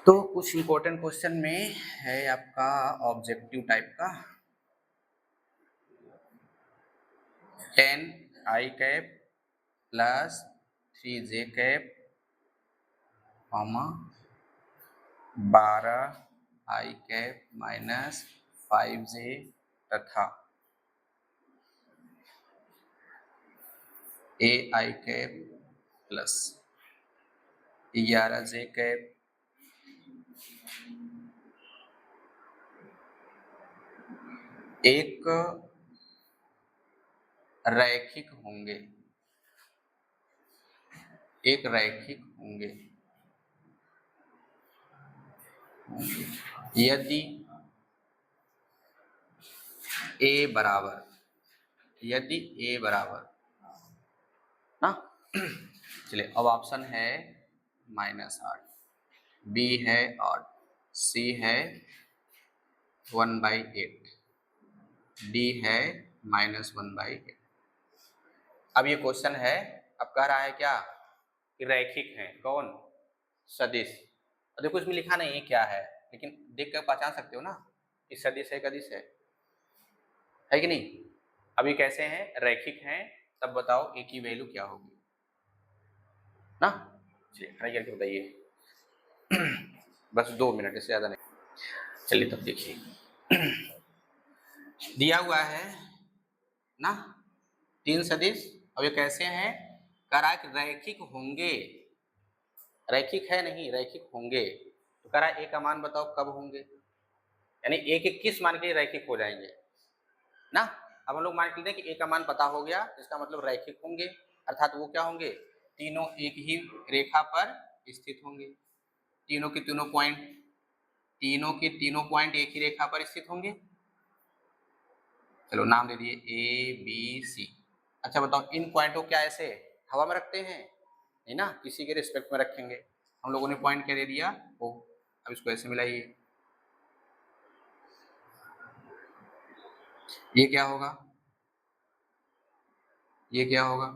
तो कुछ important question में है आपका ऑब्जेक्टिव टाइप का 10i cap plus 3j cap comma 12i cap minus 5j तथा ai cap plus 11j cap एक रैखिक होंगे यदि a बराबर ना चलिए अब ऑप्शन है -8, बी है 8, सी है 1/8, डी है -1/8। अब ये क्वेश्चन है, अब कह रहा है क्या कि रैखिक है कौन? सदिश। और देखो इसमें लिखा नहीं है क्या है, लेकिन देख कर पहचान सकते हो ना कि सदिश है कदिश है कि नहीं। अभी कैसे हैं? रैखिक हैं, तब बताओ ए की वैल्यू क्या होगी ना। चलिए ट्राई करके बताइए। बस 2 मिनट, इससे ज्यादा नहीं। चलिए तब देखिए। दिया हुआ है ना 3 सदिश, और ये कैसे हैं? कह रहा है कि रैखिक होंगे, रैखिक है नहीं, रैखिक होंगे। तो कह रहा है ए का मान बताओ कब होंगे, यानी ए के किस मान के रैखिक हो जाएंगे ना। अब हम लोग मान लेते हैं कि ए का मान पता हो गया, इसका मतलब रैखिक होंगे, अर्थात वो क्या होंगे? तीनों एक ही रेखा पर स्थित होंगे, तीनों के तीनों पॉइंट एक ही रेखा पर स्थित होंगे। चलो नाम दे दिए ए बी सी। अच्छा बताओ इन पॉइंट को क्या ऐसे हवा में रखते हैं? नहीं ना, किसी के रिस्पेक्ट में रखेंगे। हम लोगों ने पॉइंट क्या दे दिया ओ। अब इसको ऐसे मिलाइए, ये क्या होगा, ये क्या होगा,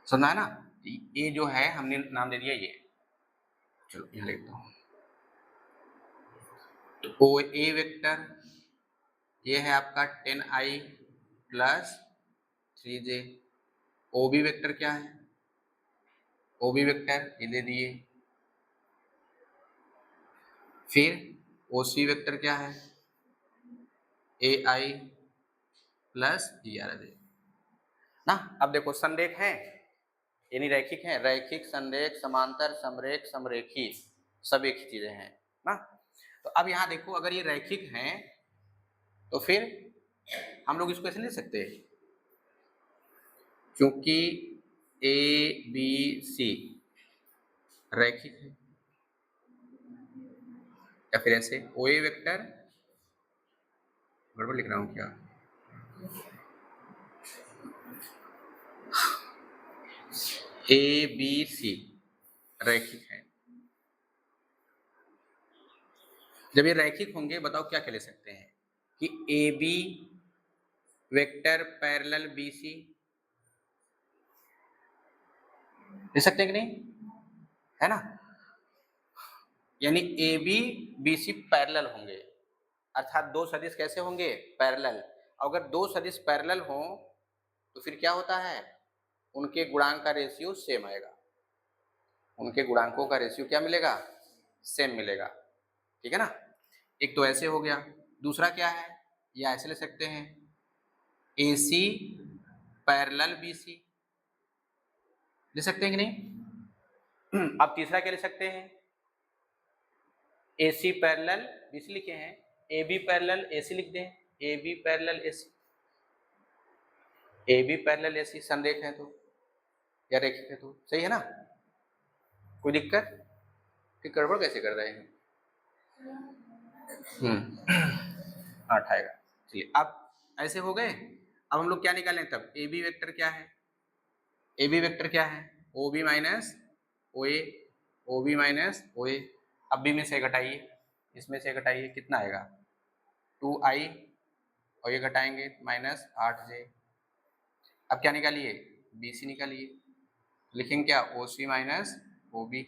समझा ना। ये जो है हमने नाम दे दिया ये। चलो यहाँ लिखता हूँ, तो ओ ए वेक्टर ये है आपका 10i plus 3j। O B vector क्या है? ओ बी वेक्टर ये दे दिए। फिर ओ सी वेक्टर क्या है? ए आई प्लस 11j ना। अब देखो संरेख है यानी रैखिक है, रैखिक, संरेख, समांतर, समरेख, समरेखी, सब एक ही चीजें हैं ना। तो अब यहाँ देखो अगर ये रैखिक हैं तो फिर हम लोग इसको ऐसे ले सकते हैं, क्योंकि ए बी सी रैखिक है, या फिर ऐसे ओ ए वेक्टर, गड़बड़ लिख रहा हूँ क्या? ए बी सी रैखिक है। जब ये रैखिक होंगे बताओ क्या क्या ले सकते हैं कि A B vector parallel B C ले सकते हैं कि नहीं, है ना। यानी A B B C parallel होंगे, अर्थात दो सदिश कैसे होंगे? पैरेलल। अगर दो सदिश पैरेलल हो तो फिर क्या होता है? उनके गुणांक का रेशियो सेम आएगा, उनके गुणांकों का रेशियो क्या मिलेगा? सेम मिलेगा, ठीक है ना। एक तो ऐसे हो गया, दूसरा क्या है, या ऐसे ले सकते हैं ए सी पैरेलल बी सी, ले सकते हैं कि नहीं। अब तीसरा क्या ले सकते हैं? ए सी पैरेलल बी सी लिखे हैं, ए बी पैरेलल ए सी लिख दें, A B parallel A C, A B parallel A C संरेख है तो या रेखिक है तो सही है ना। कोई दिक्कत? फिर गड़बड़ कैसे कर रहे हैं? आठ आएगा। चलिए अब ऐसे हो गए। अब हम लोग क्या निकालें तब? ए बी वेक्टर क्या है? ए बी वेक्टर क्या है? ओ बी माइनस ओ ए, ओ बी माइनस ओ ए। अब बी में से घटाइए, इसमें से घटाइए, कितना आएगा? 2i, और ये घटाएंगे -8j। अब क्या निकालिए? बी सी निकालिए, लिखेंगे क्या? ओ सी माइनस ओ बी।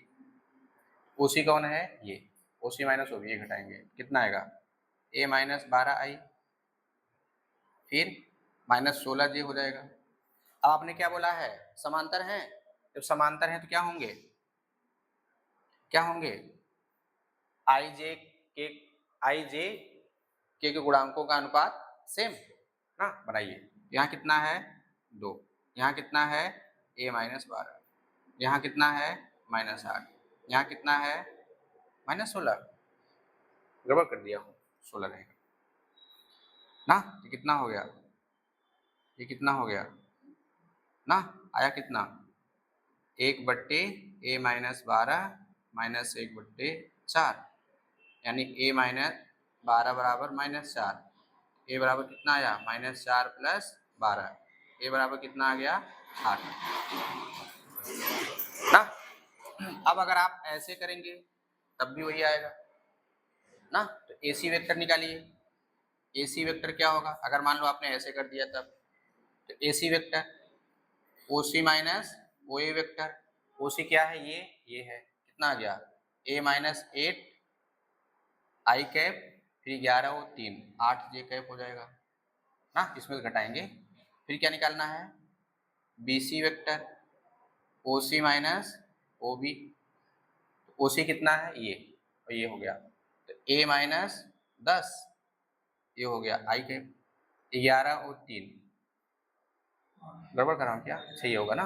ओसी कौन है, ये ओसी माइनस ओबी, ये घटाएंगे कितना आएगा, ए माइनस 12i, फिर माइनस 16j हो जाएगा। अब आपने क्या बोला है, समांतर हैं, जब समांतर हैं तो क्या होंगे, क्या होंगे, आई जे के गुणांकों का अनुपात सेम ना, बनाइए। यहाँ कितना है 2, यहाँ कितना है a माइनस 12, यहाँ कितना है माइनस 8, यहाँ कितना है माइनस 16, गड़बड़ कर दिया हूँ, 16 रहेगा ना। ये कितना हो गया, ये कितना हो गया ना, आया कितना 1/a माइनस 12 माइनस 1/4, यानी a माइनस 12 बराबर माइनस 4, a बराबर कितना आया -4 प्लस 12, a बराबर कितना आ गया 8 ना। अब अगर आप ऐसे करेंगे तब भी वही आएगा ना। तो AC वेक्टर निकालिए, AC वेक्टर क्या होगा, अगर मान लो आपने ऐसे कर दिया तब, तो AC vector OC minus OA vector, OC क्या है, ये है, कितना आ गया a माइनस 8 आई कैप, फिर 11 और 3 8j कैप हो जाएगा ना, इसमें से घटाएंगे। फिर क्या निकालना है, BC vector OC minus OB, OC कितना है ये, और ये हो गया, तो a माइनस 10, ये हो गया आई कैप, 11 और 3, गड़बड़ कर रहा हूँ क्या, सही होगा ना,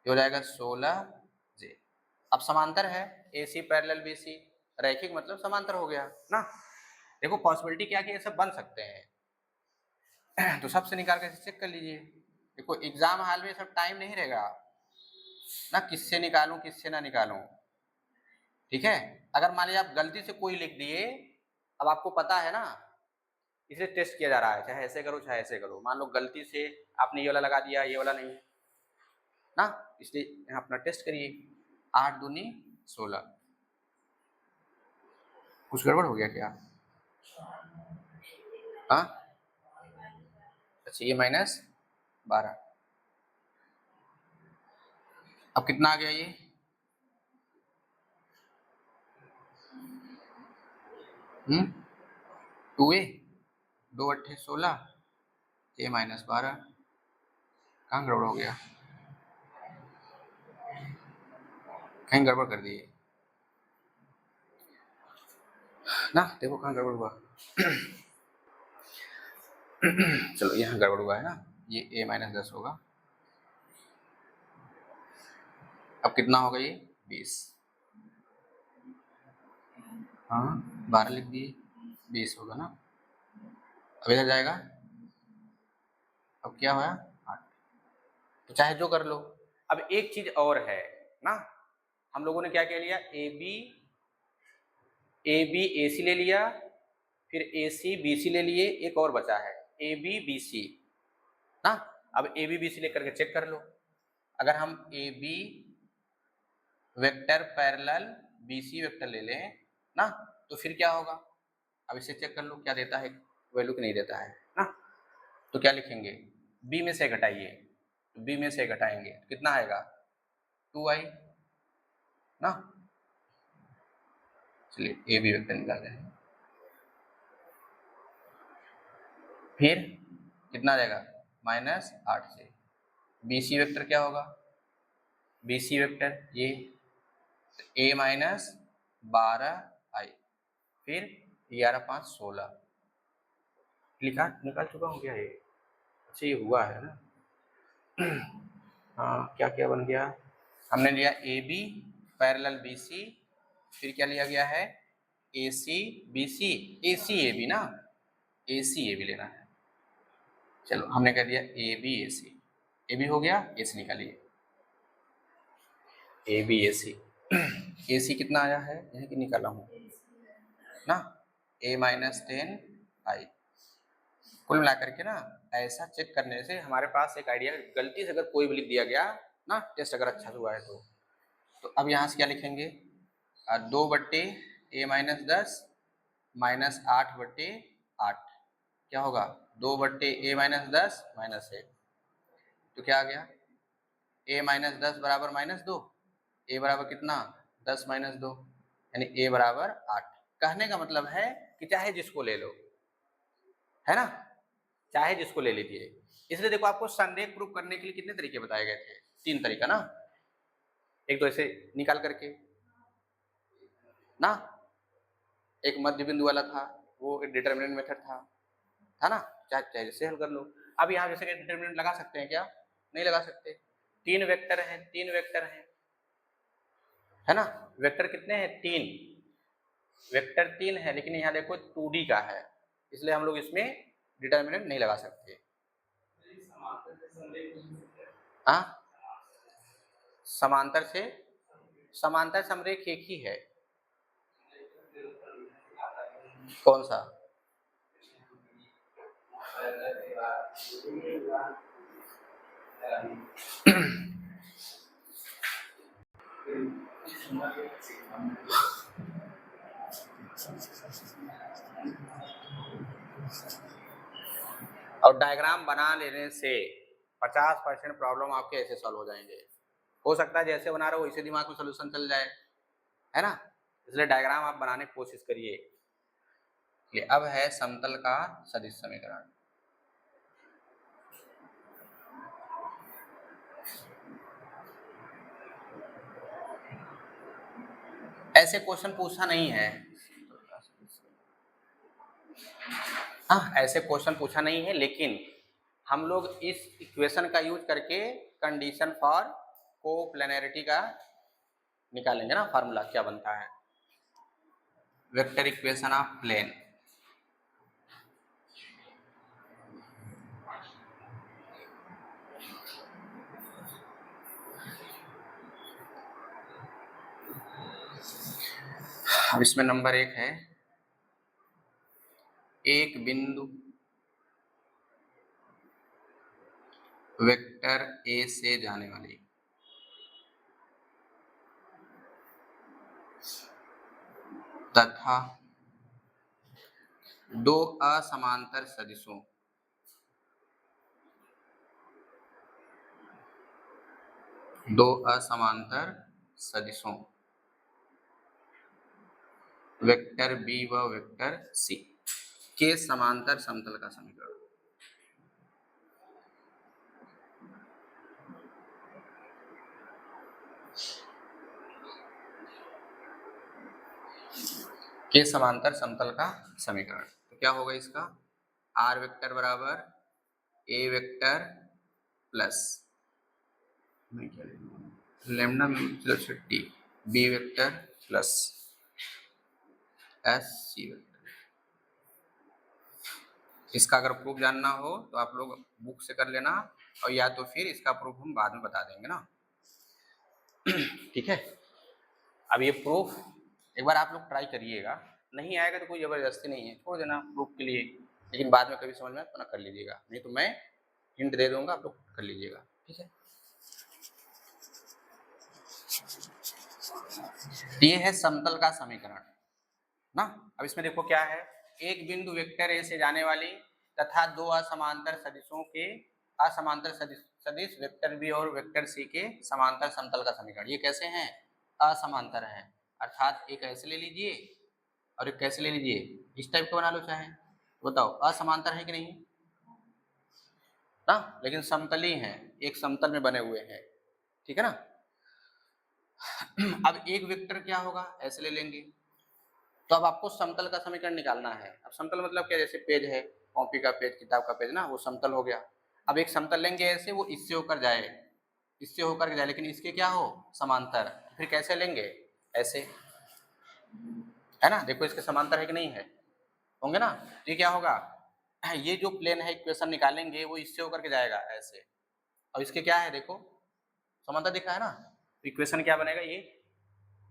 ये हो जाएगा 16j। अब समांतर है AC पैरेलल BC, रैखिक मतलब समांतर हो गया ना। देखो पॉसिबिलिटी क्या कि ये सब बन सकते हैं तो सबसे निकाल के चेक कर लीजिए। देखो एग्जाम हाल में सब टाइम नहीं रहेगा ना, किससे निकालूं किससे ना निकालूं, ठीक है। अगर मान लीजिए आप गलती से कोई लिख दिए, अब आपको पता है ना इसे टेस्ट किया जा रहा है, चाहे ऐसे करो चाहे ऐसे करो, मान लो गलती से आपने ये वाला लगा दिया ये वाला नहीं ना, इसलिए यहाँ अपना टेस्ट करिए। 8 दूनी 16, कुछ गड़बड़ हो गया क्या, हाँ अच्छा ये -12, अब कितना आ गया ये 2a, 2 8 16, a माइनस 12, कहाँ गड़बड़ हो गया, कहीं गड़बड़ कर दिए ना, देखो कहाँ गड़बड़ हुआ चलो यहाँ गड़बड़ हुआ है ना, ये a माइनस 10 होगा। अब कितना होगा ये 20, हाँ 12 लिख दिए, 20 होगा ना। अब इधर जाएगा, अब क्या हुआ 8, तो चाहे जो कर लो। अब एक चीज और है ना, हम लोगों ने क्या कह लिया, ए बी ए सी ले लिया, फिर ए सी बी सी ले लिए, एक और बचा है ए बी बी सी ना। अब ए बी बी सी लेकर के चेक कर लो, अगर हम A B vector parallel B C vector ले लें ना, तो फिर क्या होगा, अब इसे चेक कर लो क्या देता है, वैल्यू नहीं देता है ना। तो क्या लिखेंगे, बी में से घटाइए, तो बी में से घटाएंगे तो कितना आएगा 2i ना। चलिए ए बी वेक्टर निकालते हैं, फिर कितना आ जाएगा -8 से, बी सी वेक्टर क्या होगा, बी सी वेक्टर ये a माइनस 12i, फिर 11 5 16, लिखा निकाल चुका हूँ क्या ये, अच्छा ये हुआ है ना हाँ क्या क्या बन गया, हमने लिया A B parallel B C, फिर क्या लिया गया है ए C B C, A C A B ना, ए सी ए बी लेना है। चलो हमने कह दिया A B A C, A B हो गया, ए सी निकालिए, ए बी ए सी, ए सी कितना आया है यह कि निकाला हूँ ना, a माइनस 10i। कुल मिलाकर के ना ऐसा चेक करने से हमारे पास एक आइडिया, गलती से अगर कोई भी लिख दिया गया ना, टेस्ट अगर अच्छा हुआ है तो अब यहाँ से क्या लिखेंगे, 2/a माइनस 10 -8/8, क्या होगा 2/a माइनस 10 -1, तो क्या आ गया a माइनस 10 बराबर -2, a बराबर कितना 10 - 2, यानी a बराबर 8। कहने का मतलब है कि चाहे जिसको ले लो, है ना, चाहे जिसको ले लीजिए। इसलिए देखो आपको संरेख प्रूफ करने के लिए कितने तरीके बताए गए थे, 3 तरीका ना। एक तो ऐसे निकाल करके ना, एक मध्य बिंदु वाला था, वो एक डिटरमिनेंट मेथड था ना, चाहे जैसे हल कर लो। अब यहाँ जैसे डिटरमिनेंट लगा सकते हैं क्या? नहीं लगा सकते। 3 वेक्टर हैं, 3 वेक्टर हैं, है ना। वेक्टर कितने हैं? 3 वेक्टर 3 है, लेकिन यहाँ देखो 2D का है, इसलिए हम लोग इसमें डिटरमिनेंट नहीं लगा सकते। हाँ, समांतर से, समांतर समरेख एक ही है। कौन सा? और डायग्राम बना लेने से 50% प्रॉब्लम आपके ऐसे सॉल्व हो जाएंगे। हो सकता है जैसे बना रहे हो वैसे दिमाग में सोल्यूशन चल जाए, है ना। इसलिए डायग्राम आप बनाने की कोशिश करिए। ये अब है समतल का सदिश समीकरण। ऐसे क्वेश्चन पूछा नहीं है, हाँ ऐसे क्वेश्चन पूछा नहीं है, लेकिन हम लोग इस इक्वेशन का यूज करके कंडीशन फॉर कोप्लेनरिटी का निकालेंगे ना, फार्मूला क्या बनता है, वेक्टर इक्वेशन ऑफ प्लेन। अब इसमें नंबर 1 है, एक बिंदु वेक्टर ए से जाने वाली तथा 2 असमांतर सदिशों वेक्टर बी व वेक्टर सी के समांतर समतल का समीकरण। के समांतर समतल का समीकरण तो क्या होगा इसका, आर वेक्टर बराबर A vector plus lambda T B vector plus S C vector. इसका अगर प्रूफ जानना हो तो आप लोग बुक से कर लेना, और या तो फिर इसका प्रूफ हम बाद में बता देंगे ना। ठीक है, अब ये प्रूफ एक बार आप लोग ट्राई करिएगा, नहीं आएगा तो कोई जबरदस्ती नहीं है, छोड़ देना प्रूफ के लिए, लेकिन बाद में कभी समझ में तो ना कर लीजिएगा, नहीं तो मैं हिंट दे दूंगा, आप लोग कर लीजिएगा। ठीक है, ये है समतल का समीकरण ना। अब इसमें देखो क्या है, एक बिंदु वेक्टर ए से जाने वाली तथा 2 असमांतर सदिशों के असमांतर सदिश वेक्टर बी और वेक्टर सी के समांतर समतल का समीकरण। ये कैसे हैं? असमांतर हैं, अर्थात एक ऐसे ले लीजिए और एक कैसे ले लीजिए, इस टाइप का बना लो चाहे, बताओ असमांतर है कि नहीं ना, लेकिन समतली हैं, एक समतल में बने हुए हैं, ठीक है ना। अब एक वेक्टर क्या होगा, ऐसे ले लेंगे, तो अब आपको समतल का समीकरण निकालना है। अब समतल मतलब क्या, जैसे पेज है, कॉपी का पेज, किताब का पेज ना, वो समतल हो गया। अब एक समतल लेंगे ऐसे, वो इससे होकर जाए, इससे होकर जाए, लेकिन इसके क्या हो, समांतर। फिर कैसे लेंगे, ऐसे, है ना। देखो इसके समांतर है कि नहीं है, होंगे ना। तो ये क्या होगा, ये जो प्लेन है इक्वेशन निकालेंगे वो इससे होकर के जाएगा ऐसे, और इसके क्या है देखो, समांतर दिखा है ना। तो इक्वेशन क्या बनेगा, ये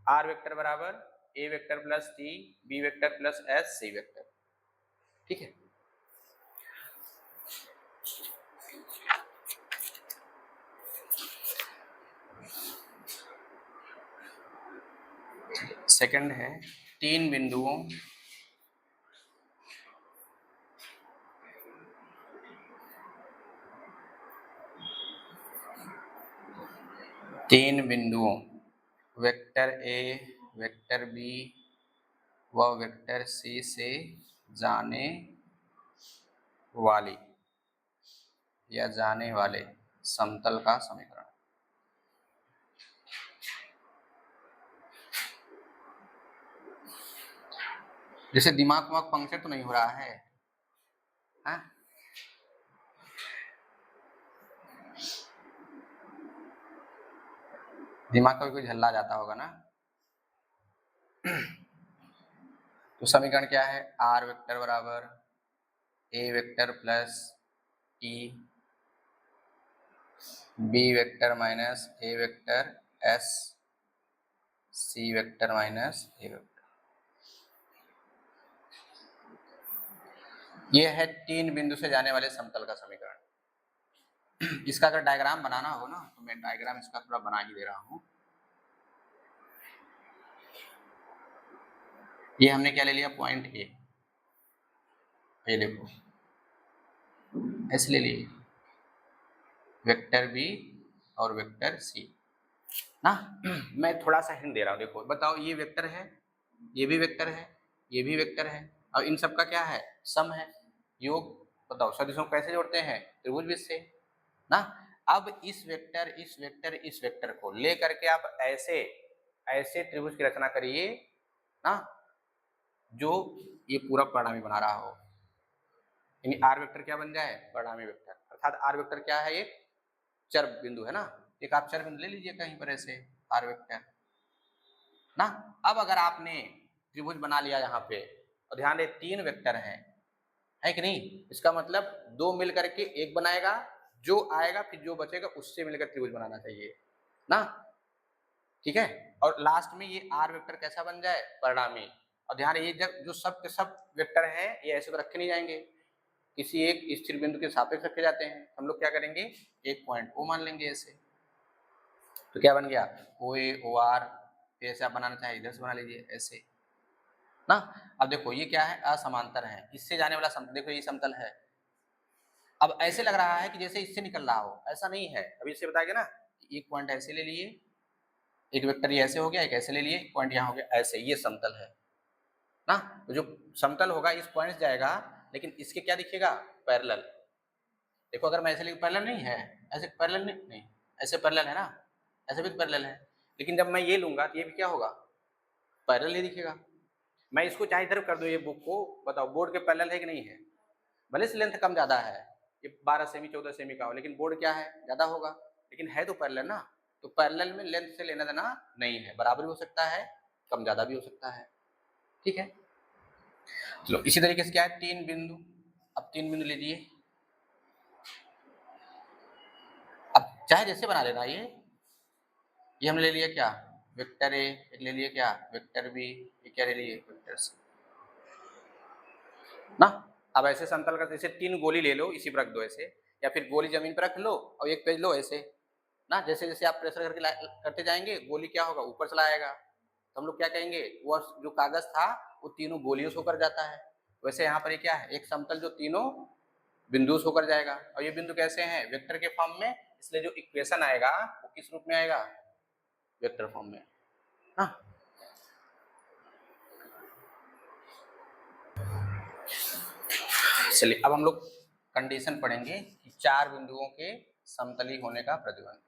आर वेक्टर बराबर A vector plus T B vector plus S C vector. ठीक है, सेकंड है, तीन बिंदुओं वेक्टर ए वेक्टर बी व वेक्टर सी से जाने वाली या जाने वाले समतल का समीकरण। जैसे दिमाग पंक्चर तो नहीं हो रहा है? हाँ? दिमाग का भी कोई झल्ला जाता होगा ना। तो समीकरण क्या है? आर वेक्टर बराबर A vector plus T B vector minus A vector S C vector minus A vector. ये है 3 बिंदु से जाने वाले समतल का समीकरण। इसका अगर डायग्राम बनाना हो ना तो मैं डायग्राम इसका थोड़ा बना ही दे रहा हूं। ये हमने क्या ले लिया? पॉइंट ए, ये देखो ऐसे ले लिए, वेक्टर बी और वेक्टर सी ना। मैं थोड़ा सा हिंट दे रहा हूं, देखो बताओ, ये वेक्टर है, ये भी वेक्टर है, ये भी वेक्टर है, और इन सब का क्या है? सम है, योग। बताओ सदिशों को कैसे जोड़ते हैं? त्रिभुज विधि से ना। अब इस वेक्टर इस वेक्टर इस वेक्टर को लेकर के आप ऐसे ऐसे त्रिभुज की रचना करिए ना, जो ये पूरा परिणामी बना रहा हो। यानी आर वेक्टर क्या बन जाए? परिणामी वेक्टर। अर्थात आर वेक्टर क्या है? एक चर बिंदु है ना। एक आप चर बिंदु ले लीजिए कहीं पर ऐसे, आर वेक्टर ना। अब अगर आपने त्रिभुज बना लिया यहाँ पे, और ध्यान दे 3 वेक्टर हैं, है कि नहीं? इसका मतलब 2 मिलकर के एक बनाएगा, जो आएगा फिर जो बचेगा उससे मिलकर त्रिभुज बनाना चाहिए ना। ठीक है। और लास्ट में ये आर वेक्टर कैसा बन जाए? परिणामी। और ध्यान, ये जब जो सब के सब वेक्टर हैं ये ऐसे तो रखे नहीं जाएंगे, किसी एक स्थिर बिंदु के सापेक्ष रखे जाते हैं। हम लोग क्या करेंगे? एक पॉइंट ओ मान लेंगे ऐसे। तो क्या बन गया? ओ ए ओ आर। ऐसे आप बनाना चाहे इधर से बना लीजिए ऐसे ना। अब देखो ये क्या है? असमांतर है, इससे जाने वाला समतल, देखो ये समतल है। अब ऐसे लग रहा है कि जैसे इससे निकल रहा हो, ऐसा नहीं है। अभी इससे बताएगा ना, एक पॉइंट ऐसे ले लिए, एक वेक्टर ये ऐसे हो गया, एक ऐसे ले लिए, एक पॉइंट यहाँ हो गया ऐसे, ये समतल है ना। तो जो समतल होगा इस पॉइंट से जाएगा, लेकिन इसके क्या दिखेगा? पैरेलल। देखो अगर मैं ऐसे लिख, पैरेलल नहीं है, ऐसे पैरेलल नहीं, ऐसे पैरेलल है ना, ऐसे भी पैरेलल है। लेकिन जब मैं ये लूंगा तो ये भी क्या होगा? पैरेलल ही दिखेगा। मैं इसको चाहे इधर कर दूं, ये बुक को बताओ बोर्ड के पैरेलल है कि नहीं है? भले से लेंथ कम ज्यादा है, ये 12 सेमी 14 सेमी का हो, लेकिन बोर्ड क्या है? ज्यादा होगा, लेकिन है तो पैरेलल ना। तो पैरेलल में लेंथ से लेना देना नहीं है, बराबर भी हो सकता है, कम ज्यादा भी हो सकता है। ठीक है, चलो इसी तरीके से क्या है? 3 बिंदु। अब 3 बिंदु लीजिए, अब चाहे जैसे बना लेना। ये हमने ले लिया क्या? वेक्टर ए, ले लिए क्या? वेक्टर बी, ये क्या ले लिए? वेक्टर सी ना। अब ऐसे समतल का जैसे 3 गोली ले लो, इसी पर रख दो ऐसे, या फिर गोली जमीन पर रख लो और एक पेज लो ऐसे ना। जैसे जैसे आप प्रेशर करके करते जाएंगे, गोली क्या होगा? ऊपर चला आएगा। तो हम लोग क्या कहेंगे? वो जो कागज था वो तीनों गोलियों से होकर जाता है। वैसे यहाँ पर ये क्या है? एक समतल जो तीनों बिंदु से होकर जाएगा। और ये बिंदु कैसे हैं? वेक्टर के फॉर्म में, इसलिए जो इक्वेशन आएगा वो किस रूप में आएगा? वेक्टर फॉर्म में ना। चलिए अब हम लोग कंडीशन पढ़ेंगे कि 4 बिंदुओं के समतली होने का प्रतिबंध।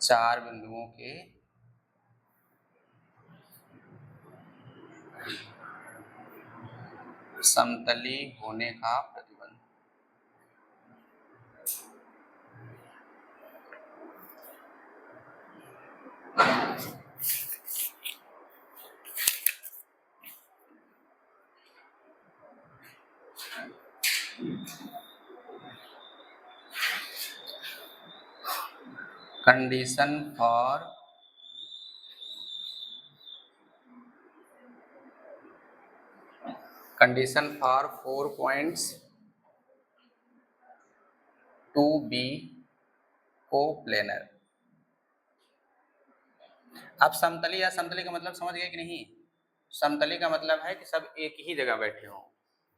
चार बिंदुओं के समतली होने का प्रतिबंध। Condition for condition for 4 points to be coplanar। आप समतली या समतली का मतलब समझ गए कि नहीं? समतली का मतलब है कि सब एक ही जगह बैठे हों,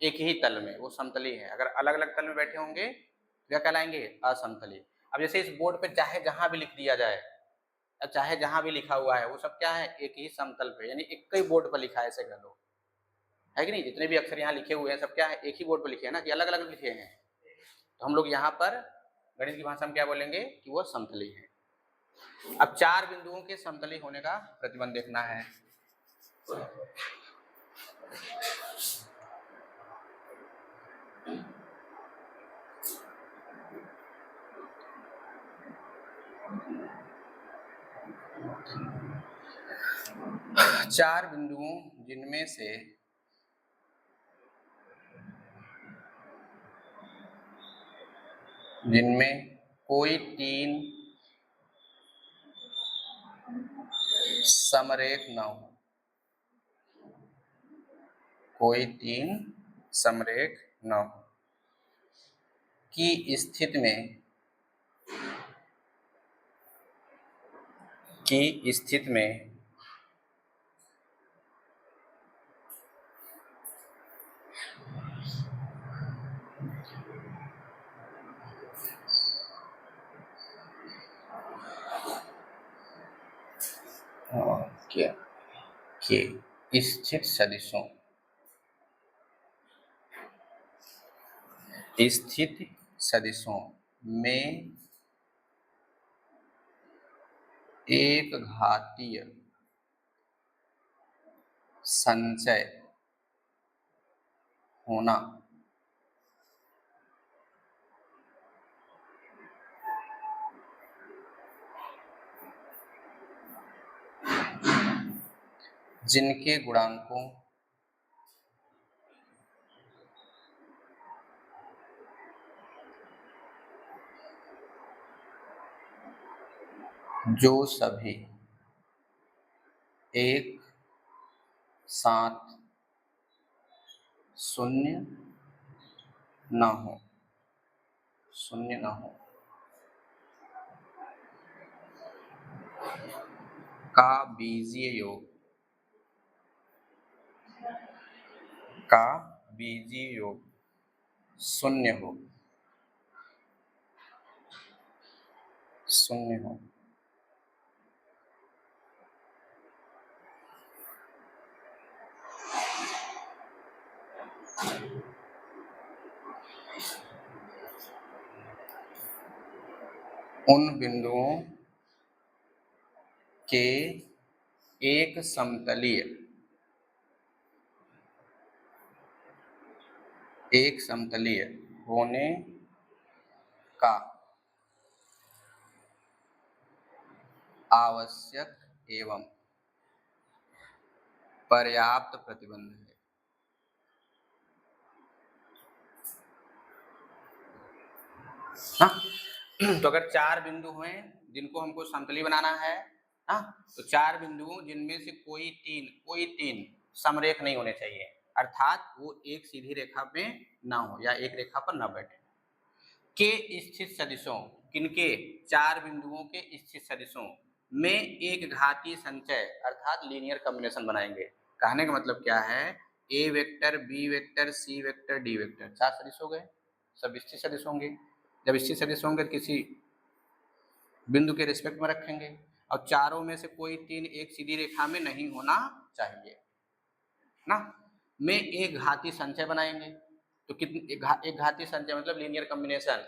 एक ही तल में, वो समतली है। अगर अलग अलग तल में बैठे होंगे क्या कहलाएंगे? असमतली। अब जैसे इस बोर्ड पे चाहे जहां भी लिख दिया जाए, चाहे जहां भी लिखा हुआ है, वो सब क्या है? एक ही समतल पे, यानी एक ही बोर्ड पर लिखा है, ऐसे कह लो, है कि नहीं? जितने भी अक्षर यहाँ लिखे हुए हैं सब क्या है? एक ही बोर्ड पर लिखे हैं ना, कि अलग अलग लिखे हैं। तो हम लोग यहाँ पर गणित की भाषा में क्या बोलेंगे कि वो समतली है। अब चार बिंदुओं के समतली होने का प्रतिबंध देखना है। चार बिंदुओं जिनमें कोई तीन समरेख न हो, कोई तीन समरेख न हो की स्थिति में क्या के स्थित सदिशों में एक घातीय संचय होना जिनके गुणांकों जो सभी एक साथ शून्य न हो का बीजीय योग शून्य हो उन बिंदुओं के एक समतलीय होने का आवश्यक एवं पर्याप्त प्रतिबंध है। हाँ? तो अगर चार बिंदु हैं जिनको हमको समतली बनाना है, हाँ, तो चार बिंदुओं जिनमें से कोई तीन समरेख नहीं होने चाहिए, अर्थात वो एक सीधी रेखा पे ना हो या एक रेखा पर ना बैठे। के स्थित सदिशों, किनके? चार बिंदुओं के स्थित सदिशों में एक घातीय संचय अर्थात लीनियर कॉम्बिनेशन बनाएंगे। कहने का मतलब क्या है? ए vector, B vector, C vector, D vector, चार सदिश हो गए, सब स्थित सदिश होंगे। जब स्थित सदिश होंगे तो किसी बिंदु के रिस्पेक्ट में रखेंगे, और चारों में से कोई तीन एक सीधी रेखा में नहीं होना चाहिए ना, में एक घातीय संचय बनाएंगे। तो कितनी एक घातीय संचय मतलब लीनियर कॉम्बिनेशन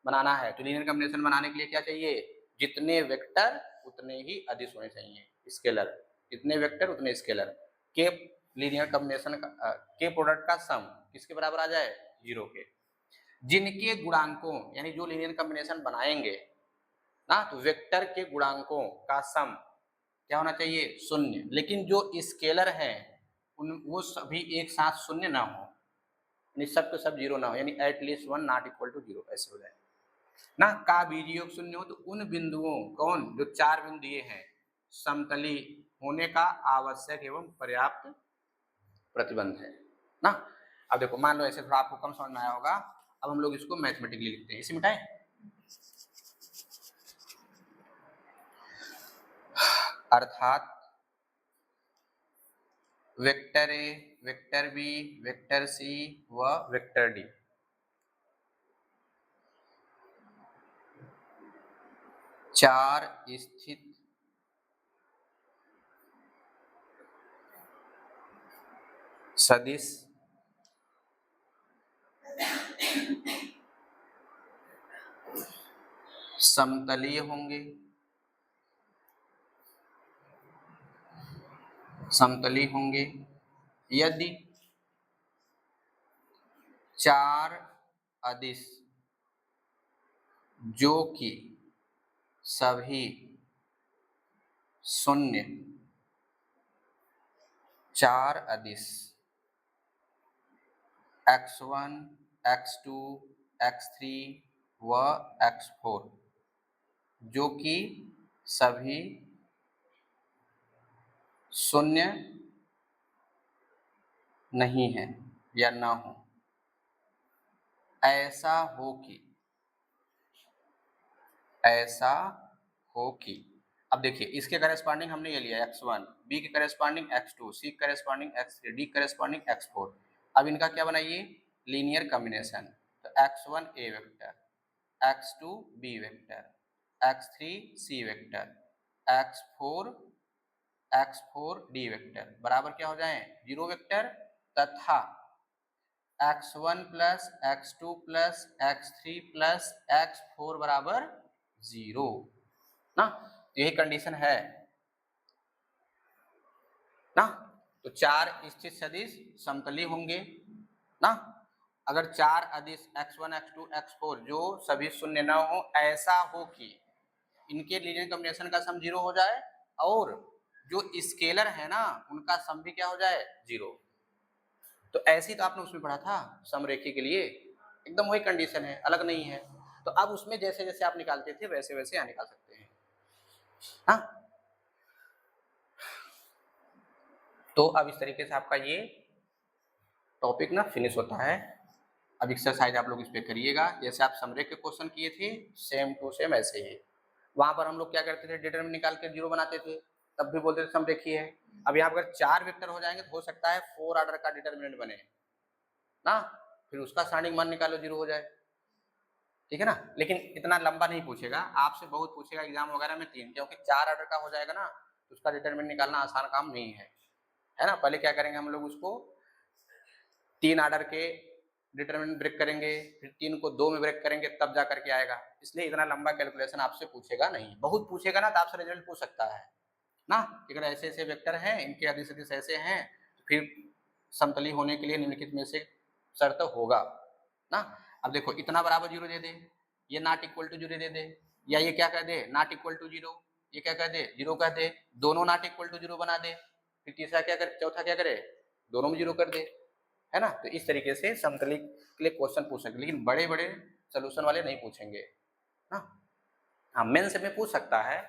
बनाना है। तो लीनियर कॉम्बिनेशन बनाने के लिए क्या चाहिए? जितने वेक्टर उतने ही अदिश होने चाहिए, स्केलर, जितने वेक्टर उतने स्केलर। के लीनियर कॉम्बिनेशन के प्रोडक्ट का सम किसके बराबर आ जाए? 0 के। जिनके गुणांकों, यानी जो लीनियर कॉम्बिनेशन बनाएंगे ना, तो वेक्टर के गुणांकों का सम क्या होना चाहिए? 0। लेकिन जो स्केलर हैं वो सभी एक साथ शून्य ना हो, यानी सब के सब 0 ना हो, यानी एटलीस्ट 1 नॉट इक्वल टू 0 ऐसे हो जाए ना। का बीजीय योग शून्य हो, तो उन बिंदुओं, कौन? जो चार बिंदु ये हैं, समतली होने का आवश्यक एवं पर्याप्त प्रतिबंध है ना। अब देखो, मान लो ऐसे थोड़ा आपको कम समझ में आया होगा, अब हम लोग इसको मैथमेटिकली लिखते हैं। इसे मिटाएं। अर्थात vector A, vector B, vector C व वेक्टर डी। चार स्थित सदिश समतलीय होंगे, समतलीय होंगे यदि चार अदिश जो कि सभी शून्य, चार अदिश x1, x2, x3 व x4 जो कि सभी शून्य नहीं है या ना हो, ऐसा हो कि, ऐसा हो कि, अब देखिए इसके करेस्पॉन्डिंग हमने ये लिया x1, b के करेस्पॉन्डिंग x2, c के करेस्पॉन्डिंग x3, d के करेस्पॉन्डिंग x4। अब इनका क्या बनाइए, लीनियर कॉम्बिनेशन। तो x1 a vector, x2 b vector, x3 c vector, x4 d vector बराबर क्या हो जाए, जीरो वेक्टर, तथा x1 plus x2 plus x3 plus x4 बराबर जीरो ना। तो यही कंडीशन है ना। तो चार स्थित सदिश समतलीय होंगे ना। अगर चार अदिश x1, x2, x4 जो सभी शून्य न हो, ऐसा हो कि इनके लीनियर कॉम्बिनेशन का सम जीरो हो जाए और जो स्केलर है ना उनका सम भी क्या हो जाए, जीरो। तो ऐसी तो आपने उसमें पढ़ा था समरेखी के लिए, एकदम वही कंडीशन है, अलग नहीं है। तो अब उसमें जैसे जैसे आप निकालते थे वैसे वैसे यहाँ निकाल सकते हैं हाँ। तो अब इस तरीके से आपका ये टॉपिक ना फिनिश होता है। अब एक्सरसाइज आप लोग इस पे करिएगा, जैसे आप समरेख के क्वेश्चन किए थे सेम टू सेम ऐसे ही। वहां पर हम लोग क्या करते थे, डिटरमिनेंट निकाल के जीरो बनाते थे, तब भी बोलते थे समरेखी है। अब यहाँ अगर चार वेक्टर हो जाएंगे तो हो सकता है 4 ऑर्डर का डिटरमिनेंट बने ना, फिर उसका स्टैंडिंग मान निकालो जीरो हो जाए, ठीक है ना। लेकिन इतना लंबा नहीं पूछेगा आपसे, बहुत पूछेगा एग्जाम वगैरह में तीन, क्योंकि 4 ऑर्डर का हो जाएगा ना तो उसका डिटरमिनेंट निकालना आसान काम नहीं है ना। पहले क्या करेंगे हम लोग, उसको 3 ऑर्डर के डिटरमिनेंट ब्रेक करेंगे, फिर 3 को 2 में ब्रेक करेंगे, तब जा करके आएगा। इसलिए इतना लंबा कैलकुलेशन आपसे पूछेगा नहीं, बहुत पूछेगा ना तो आपसे रिजल्ट पूछ सकता है ना। अगर ऐसे ऐसे वेक्टर हैं, इनके अदिश सदिश ऐसे हैं, तो फिर समतली होने के लिए निम्नलिखित में से शर्त होगा ना। अब देखो इतना बराबर जीरो दे दे, ये नॉट इक्वल टू जीरो दे दे, या ये क्या कह दे, नॉट इक्वल टू जीरो, ये क्या कह दे, जीरो कह दे, दोनों नॉट इक्वल टू जीरो बना दे, फिर तीसरा क्या करे, चौथा क्या करे, दोनों में जीरो कर दे, है ना। तो इस तरीके से समतली के लिए क्वेश्चन पूछ सकते, लेकिन बड़े बड़े सोल्यूशन वाले नहीं पूछेंगे ना। हाँ मेंस में पूछ सकता है,